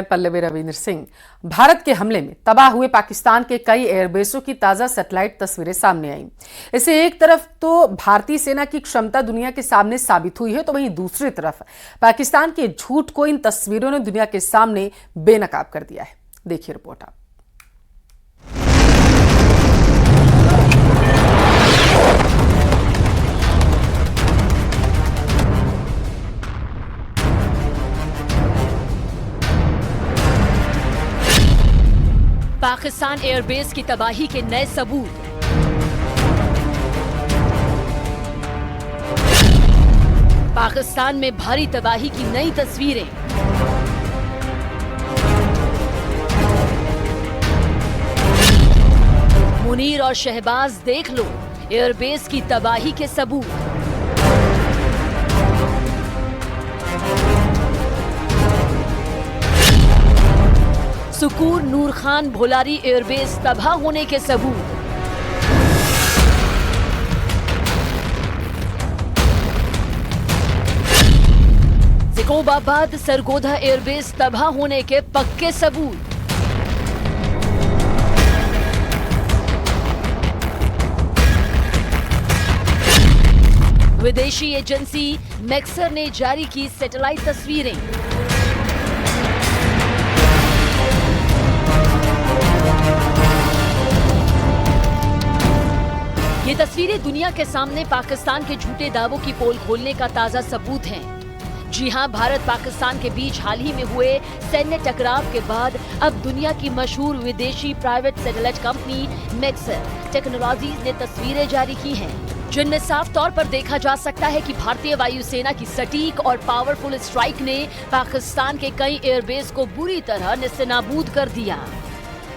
पल्लवी रविंद्र सिंह। भारत के हमले में तबाह हुए पाकिस्तान के कई एयरबेसों की ताजा सैटेलाइट तस्वीरें सामने आई। इसे एक तरफ तो भारतीय सेना की क्षमता दुनिया के सामने साबित हुई है, तो वहीं दूसरी तरफ पाकिस्तान के झूठ को इन तस्वीरों ने दुनिया के सामने बेनकाब कर दिया है। देखिए रिपोर्ट आप। पाकिस्तान एयरबेस की तबाही के नए सबूत। पाकिस्तान में भारी तबाही की नई तस्वीरें। मुनीर और शहबाज देख लो एयरबेस की तबाही के सबूत। सुकूर नूर खान भोलारी एयरबेस तबाह होने के सबूत। ज़िकोबाबाद सरगोधा एयरबेस तबाह होने के पक्के सबूत। विदेशी एजेंसी मैक्सर ने जारी की सैटेलाइट तस्वीरें। ये तस्वीरें दुनिया के सामने पाकिस्तान के झूठे दावों की पोल खोलने का ताजा सबूत हैं। जी हां, भारत पाकिस्तान के बीच हाल ही में हुए सैन्य टकराव के बाद अब दुनिया की मशहूर विदेशी private satellite company Maxar technologies ने तस्वीरें जारी की हैं, जिनमें साफ तौर पर देखा जा सकता है कि भारतीय वायुसेना की सटीक और पावरफुल स्ट्राइक ने पाकिस्तान के कई एयरबेस को बुरी तरह नेस्तनाबूद कर दिया।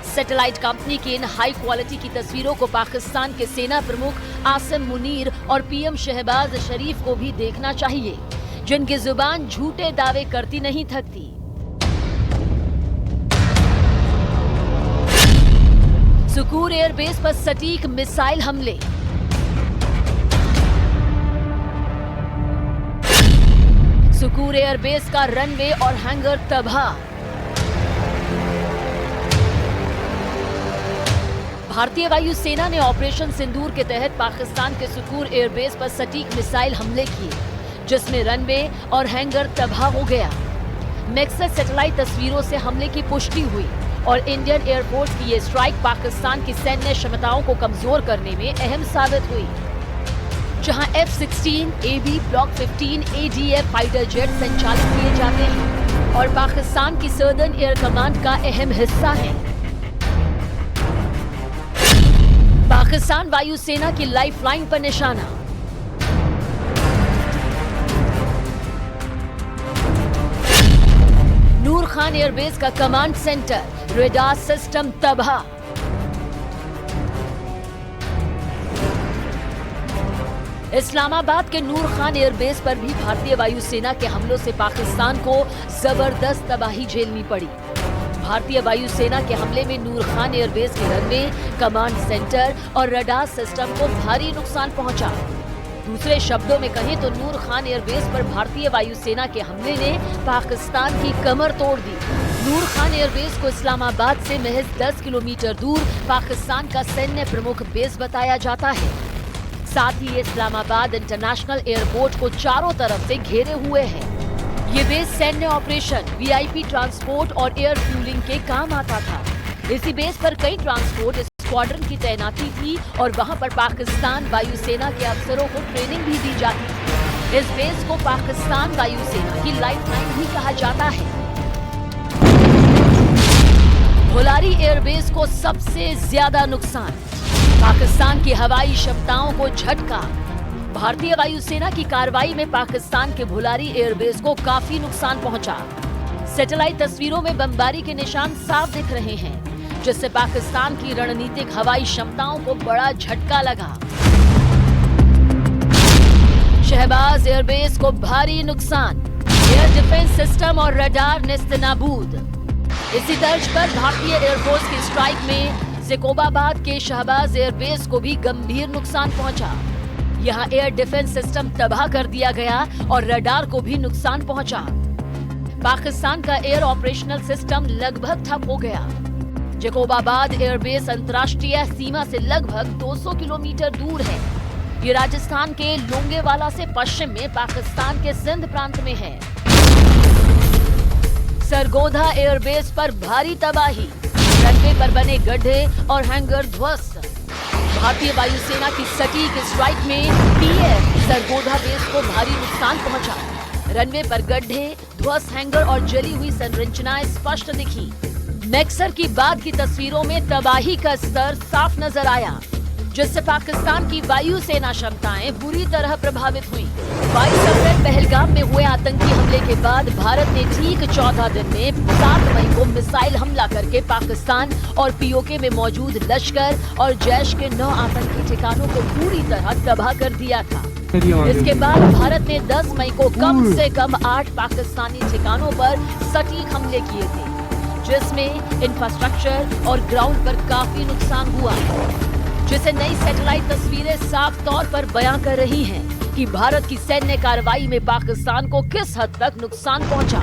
सैटेलाइट कंपनी की इन हाई क्वालिटी की तस्वीरों को पाकिस्तान के सेना प्रमुख आसिम मुनीर और पीएम शहबाज शरीफ को भी देखना चाहिए, जिनकी जुबान झूठे दावे करती नहीं थकती। सुकूर एयरबेस पर सटीक मिसाइल हमले। सुकूर एयरबेस का रनवे और हैंगर तबाह। भारतीय वायुसेना ने ऑपरेशन सिंदूर के तहत पाकिस्तान के सुकूर एयरबेस पर सटीक मिसाइल हमले किए, जिसमें रनवे और हैंगर तबाह हो गया। मैक्सर सैटेलाइट तस्वीरों से हमले की पुष्टि हुई और इंडियन एयरफोर्स की ये स्ट्राइक पाकिस्तान की सैन्य क्षमताओं को कमजोर करने में अहम साबित हुई। जहां F-16, AB, block 15, ADF fighter jet संचालित किए जाते हैं और पाकिस्तान की सदर्न एयर कमांड का अहम हिस्सा है। पाकिस्तान वायुसेना की लाइफलाइन पर निशाना। नूर खान एयरबेस का कमांड सेंटर, रेडार सिस्टम तबाह। इस्लामाबाद के नूर खान एयरबेस पर भी भारतीय वायुसेना के हमलों से पाकिस्तान को जबरदस्त तबाही झेलनी पड़ी। भारतीय वायुसेना के हमले में नूर खान एयरबेस के रनवे, कमांड सेंटर और रडार सिस्टम को भारी नुकसान पहुंचा। दूसरे शब्दों में कहें तो नूर खान एयरबेस पर भारतीय वायुसेना के हमले ने पाकिस्तान की कमर तोड़ दी। नूर खान एयरबेस को इस्लामाबाद से महज 10 किलोमीटर दूर पाकिस्तान का सैन्य प्रमुख बेस बताया जाता है। साथ ही इस्लामाबाद इंटरनेशनल एयरपोर्ट को चारों तरफ से घेरे हुए है। ये बेस सैन्य ऑपरेशन, वीआईपी ट्रांसपोर्ट और एयर फ्यूलिंग के काम आता था। इसी बेस पर कई ट्रांसपोर्ट स्क्वाड्रन की तैनाती थी और वहां पर पाकिस्तान वायुसेना के अफसरों को ट्रेनिंग भी दी जाती थी। इस बेस को पाकिस्तान वायुसेना की लाइफलाइन भी कहा जाता है। भोलारी एयरबेस को सबसे ज्यादा नुकसान। पाकिस्तान की हवाई क्षमताओं को झटका। भारतीय वायुसेना की कार्रवाई में पाकिस्तान के भोलारी एयरबेस को काफी नुकसान पहुंचा। सैटेलाइट तस्वीरों में बमबारी के निशान साफ दिख रहे हैं, जिससे पाकिस्तान की रणनीतिक हवाई क्षमताओं को बड़ा झटका लगा। शहबाज एयरबेस को भारी नुकसान। एयर डिफेंस सिस्टम और रडार नेस्तनाबूद। इसी तर्ज पर भारतीय एयरफोर्स की स्ट्राइक में ज़िकोबाबाद के शहबाज एयरबेस को भी गंभीर नुकसान पहुंचा। यहां एयर डिफेंस सिस्टम तबाह कर दिया गया और रडार को भी नुकसान पहुंचा। पाकिस्तान का एयर ऑपरेशनल सिस्टम लगभग ठप हो गया। जैकोबाबाद एयरबेस अंतर्राष्ट्रीय सीमा से लगभग 200 किलोमीटर दूर है। ये राजस्थान के लोंगेवाला से पश्चिम में पाकिस्तान के सिंध प्रांत में है। सरगोधा एयरबेस पर भारी तबाही, रनवे पर बने गड्ढे और हैंगर ध्वस्त। भारतीय वायुसेना की सटीक स्ट्राइक में पीएफ सरगोधा बेस को भारी नुकसान पहुंचा। रनवे पर गड्ढे, ध्वस्त हैंगर और जली हुई संरचनाएं स्पष्ट दिखी। मैक्सर की बाद की तस्वीरों में तबाही का स्तर साफ नजर आया, जिससे पाकिस्तान की वायुसेना क्षमताएं बुरी तरह प्रभावित हुई। 22 अप्रैल पहलगाम में हुए आतंकी हमले के बाद भारत ने ठीक 14 दिन में 7 मई को मिसाइल हमला करके पाकिस्तान और पीओके में मौजूद लश्कर और जैश के 9 आतंकी ठिकानों को पूरी तरह तबाह कर दिया था। इसके बाद भारत ने 10 मई को कम से कम 8 पाकिस्तानी ठिकानों पर सटीक हमले किए थे, जिसमें इंफ्रास्ट्रक्चर और ग्राउंड पर काफी नुकसान हुआ, जिसे नई सैटेलाइट तस्वीरें साफ तौर पर बयां कर रही हैं कि भारत की सैन्य कार्रवाई में पाकिस्तान को किस हद तक नुकसान पहुंचा।